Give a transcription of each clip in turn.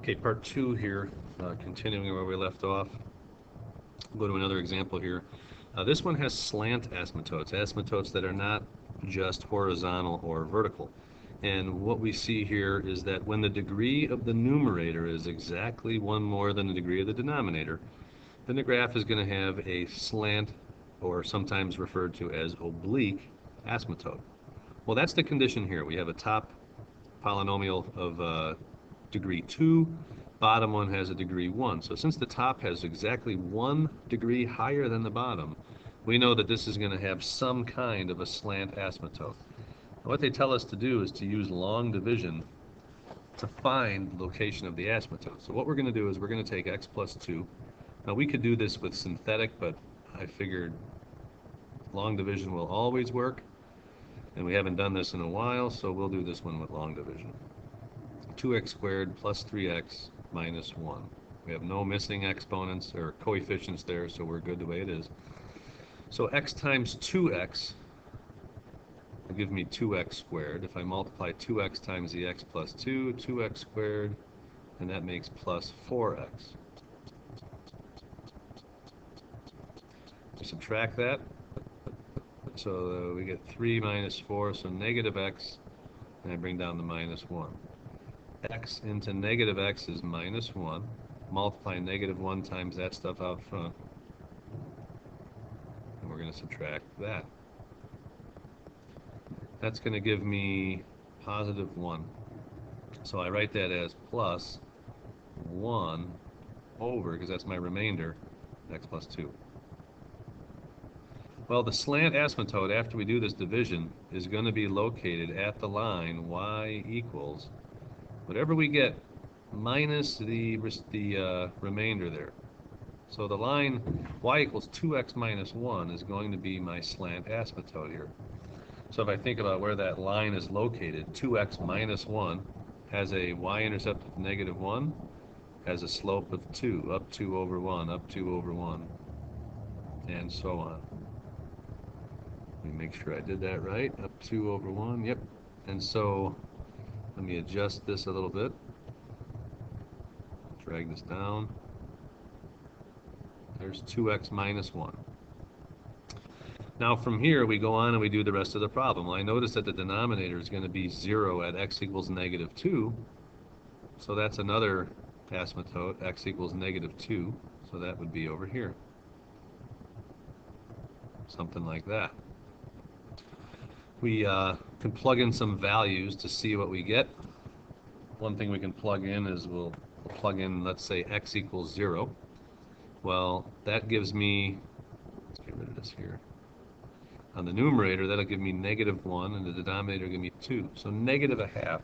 Okay, part two here, continuing where we left off. We'll go to another example here. This one has slant asymptotes, asymptotes that are not just horizontal or vertical. And what we see here is that when the degree of the numerator is exactly one more than the degree of the denominator, then the graph is going to have a slant, or sometimes referred to as oblique, asymptote. Well, that's the condition here. We have a top polynomial of degree 2, bottom one has a degree 1. So since the top has exactly 1 degree higher than the bottom, we know that this is going to have some kind of a slant asymptote. What they tell us to do is to use long division to find the location of the asymptote. So what we're going to do is we're going to take x plus 2. Now we could do this with synthetic, but I figured long division will always work, and we haven't done this in a while, so we'll do this one with long division. 2x squared plus 3x minus 1. We have no missing exponents or coefficients there, so we're good the way it is. So x times 2x will give me 2x squared. If I multiply 2x times the x plus 2, 2x squared, and that makes plus 4x. Subtract that, so we get 3 minus 4, so negative x, and I bring down the minus 1. X into negative x is minus 1. Multiply negative 1 times that stuff out front, and we're going to subtract that. That's going to give me positive 1. So I write that as plus 1 over, because that's my remainder, x plus 2. Well, the slant asymptote, after we do this division, is going to be located at the line y equals whatever we get minus the remainder there. So the line y equals 2x minus 1 is going to be my slant asymptote here. So if I think about where that line is located, 2x minus 1 has a y-intercept of negative 1, has a slope of 2, up 2 over 1, up 2 over 1, and so on. Let me make sure I did that right. Up 2 over 1, yep. And so let me adjust this a little bit. Drag this down. There's 2x minus 1. Now from here we go on and we do the rest of the problem. Well, I notice that the denominator is going to be 0 at x equals negative 2. So that's another asymptote, x equals negative 2. So that would be over here. Something like that. We can plug in some values to see what we get. One thing we can plug in is we'll plug in, let's say, x equals 0. Well, that gives me, let's get rid of this here. On the numerator, that'll give me negative 1, and the denominator will give me 2. So negative a half.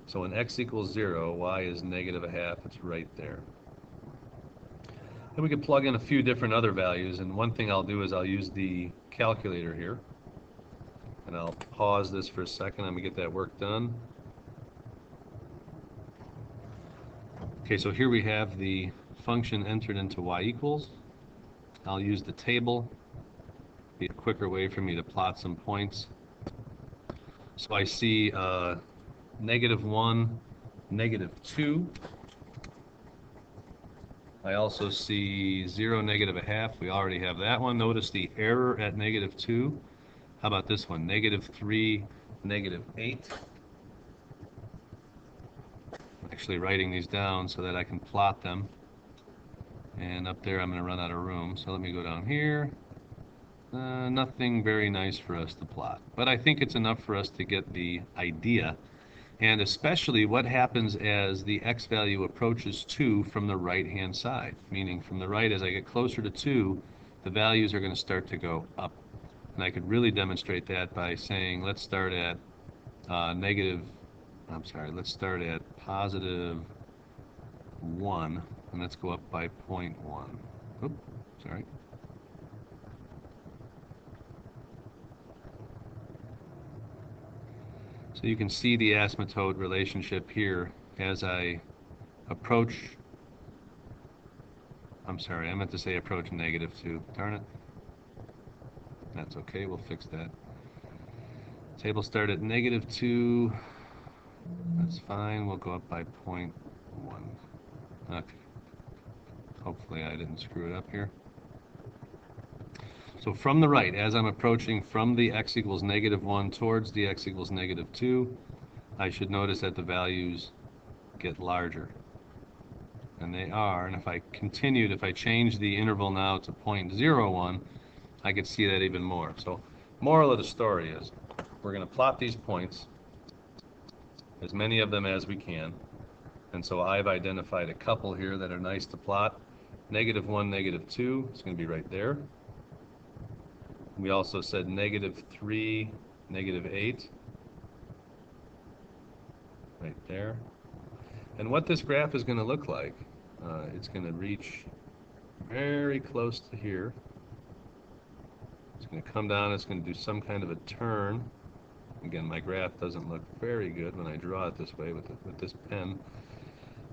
So when x equals 0, y is negative a half. It's right there. And we can plug in a few different other values, and one thing I'll do is I'll use the calculator here. And I'll pause this for a second. I'm going to get that work done. Okay, so here we have the function entered into y equals. I'll use the table. Be a quicker way for me to plot some points. So I see negative 1, negative 2. I also see 0, negative a half. We already have that one. Notice the error at negative 2. How about this one? Negative 3, negative 8. I'm actually writing these down so that I can plot them. And up there I'm going to run out of room. So let me go down here. Nothing very nice for us to plot. But I think it's enough for us to get the idea. And especially what happens as the x value approaches 2 from the right-hand side. Meaning from the right, as I get closer to 2, the values are going to start to go up. And I could really demonstrate that by saying, let's start at let's start at positive 1, and let's go up by 0.1. Oops, sorry. So you can see the asymptote relationship here as I approach, I meant to say approach negative 2. Darn it. That's okay, we'll fix that. Table start at negative 2. That's fine, we'll go up by 0.1. 1. Okay. Hopefully I didn't screw it up here. So from the right, as I'm approaching from the x equals -1 towards the x equals -2, I should notice that the values get larger. And they are, and if I continued, if I change the interval now to 0.01, I could see that even more. So moral of the story is, we're going to plot these points, as many of them as we can. And so I've identified a couple here that are nice to plot. -1, -2, it's going to be right there. We also said -3, -8, right there. And what this graph is going to look like, it's going to reach very close to here. It's going to come down, it's going to do some kind of a turn. Again, my graph doesn't look very good when I draw it this way with this pen.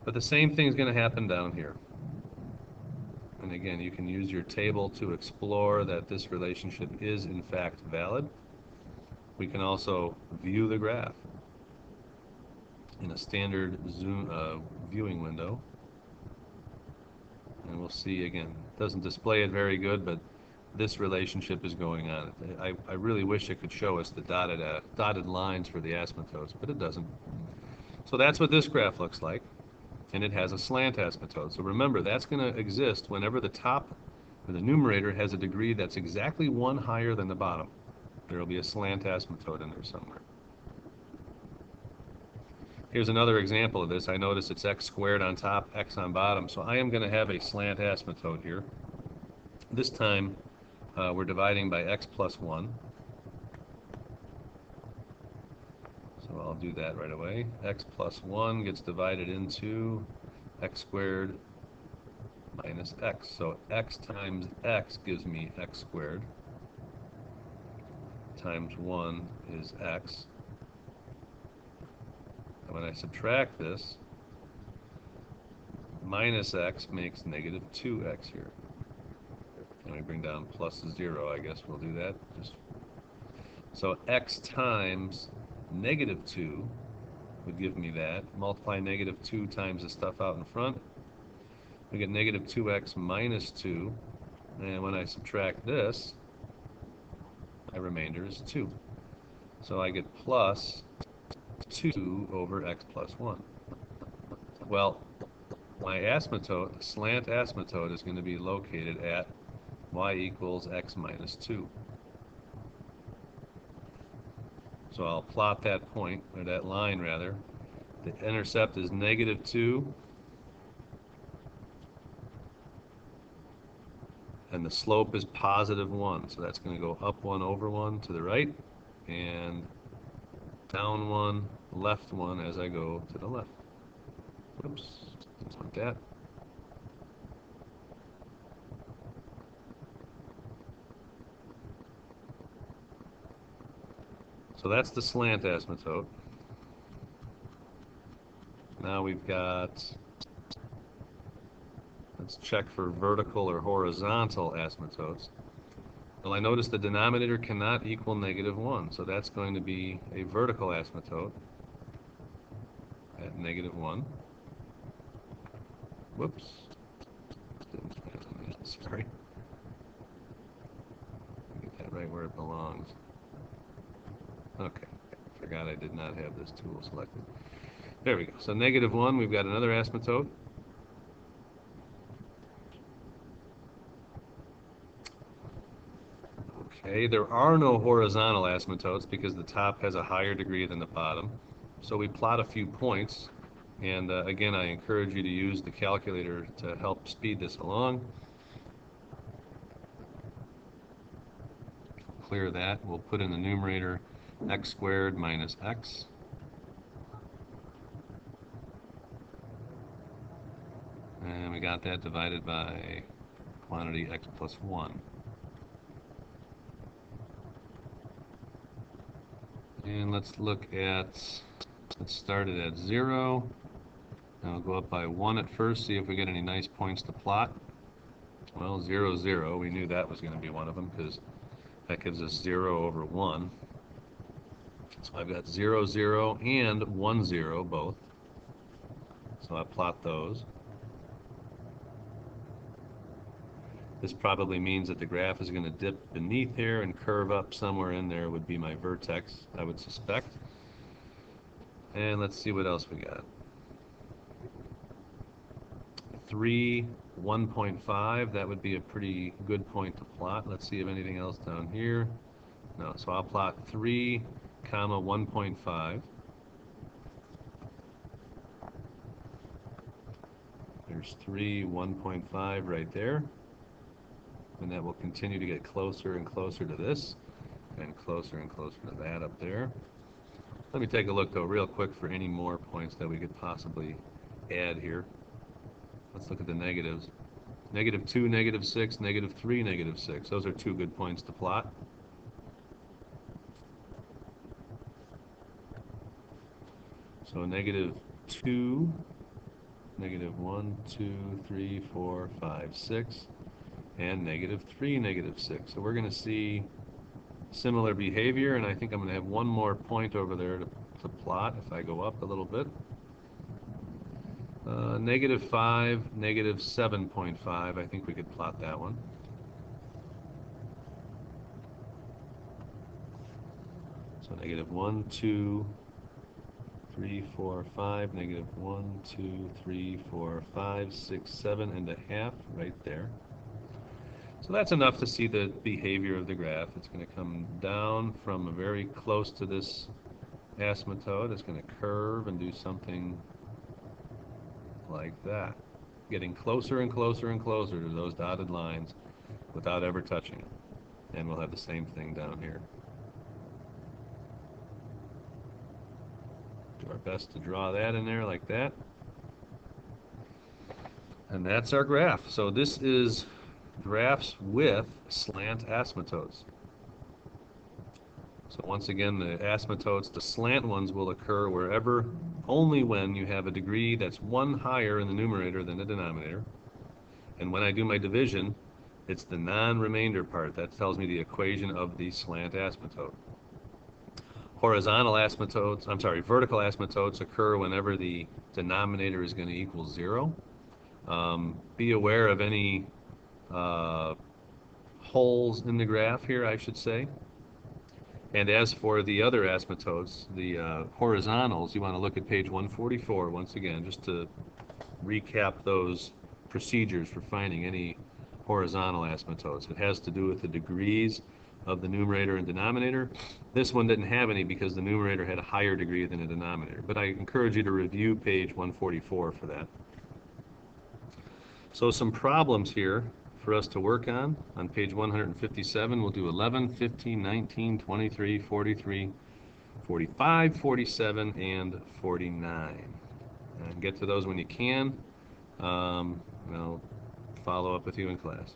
But the same thing is going to happen down here. And again, you can use your table to explore that this relationship is in fact valid. We can also view the graph in a standard zoom viewing window. And we'll see again, it doesn't display it very good, but this relationship is going on. I really wish it could show us the dotted lines for the asymptotes, but it doesn't. So that's what this graph looks like, and it has a slant asymptote. So remember, that's going to exist whenever the top, or the numerator, has a degree that's exactly 1 higher than the bottom. There will be a slant asymptote in there somewhere. Here's another example of this. I notice it's x squared on top, x on bottom, so I am going to have a slant asymptote here. This time, we're dividing by x plus 1. So I'll do that right away. X plus 1 gets divided into x squared minus x. So x times x gives me x squared times 1 is x. And when I subtract this, minus x makes -2x here. And we bring down plus 0, I guess we'll do that. So x times -2 would give me that. Multiply -2 times the stuff out in front. We get -2x minus 2. And when I subtract this, my remainder is 2. So I get plus 2 over x plus 1. Well, my asymptote, the slant asymptote, is going to be located at y equals x minus 2. So I'll plot that point, or that line rather. The intercept is -2, and the slope is +1. So that's going to go up 1 over 1 to the right, and down 1, left 1 as I go to the left. Whoops, just like that. So that's the slant asymptote. Now we've got, let's check for vertical or horizontal asymptotes. Well, I notice the denominator cannot equal -1, so that's going to be a vertical asymptote at -1. Whoops. Sorry. Get that right where it belongs. Okay. Forgot I did not have this tool selected. There we go. So -1, we've got another asymptote. Okay, there are no horizontal asymptotes because the top has a higher degree than the bottom. So we plot a few points, and again, I encourage you to use the calculator to help speed this along. Clear that. We'll put in the numerator x squared minus x. And we got that divided by quantity x plus 1. And let's look at, let's start it at 0. And we'll go up by 1 at first, see if we get any nice points to plot. Well, 0, 0. We knew that was going to be one of them because that gives us 0 over 1. So I've got 0, 0, and 1, 0 both. So So I plot those. This probably means that the graph is going to dip beneath here and curve up somewhere in there would be my vertex, I would suspect. And let's see what else we got. 3, 1.5, that would be a pretty good point to plot. Let's see if anything else down here. No, so I'll plot 3, comma 1.5. There's 3, 1.5 right there. And that will continue to get closer and closer to this, and closer to that up there. Let me take a look, though, real quick for any more points that we could possibly add here. Let's look at the negatives. -2, -6, -3, -6. Those are two good points to plot. So -2, -1, 2, 3, 4, 5, 6, and -3, -6. So we're going to see similar behavior, and I think I'm going to have one more point over there to plot if I go up a little bit. -5, -7.5, I think we could plot that one. So -1, 2, 3, 4, 5, -1, 2, 3, 4, 5, 6, 7.5 right there. So that's enough to see the behavior of the graph. It's going to come down from very close to this asymptote. It's going to curve and do something like that, getting closer and closer and closer to those dotted lines without ever touching it. And we'll have the same thing down here. Do our best to draw that in there like that. And that's our graph. So this is graphs with slant asymptotes. So once again, the asymptotes, the slant ones, will occur wherever, only when you have a degree that's one higher in the numerator than the denominator. And when I do my division, it's the non-remainder part. That tells me the equation of the slant asymptote. Horizontal asymptotes, vertical asymptotes occur whenever the denominator is going to equal 0. Be aware of any holes in the graph here, I should say. And as for the other asymptotes, the horizontals, you want to look at page 144 once again, just to recap those procedures for finding any horizontal asymptotes. It has to do with the degrees of the numerator and denominator. This one didn't have any because the numerator had a higher degree than the denominator. But I encourage you to review page 144 for that. So some problems here for us to work on. On page 157, we'll do 11, 15, 19, 23, 43, 45, 47, and 49. And get to those when you can. I'll follow up with you in class.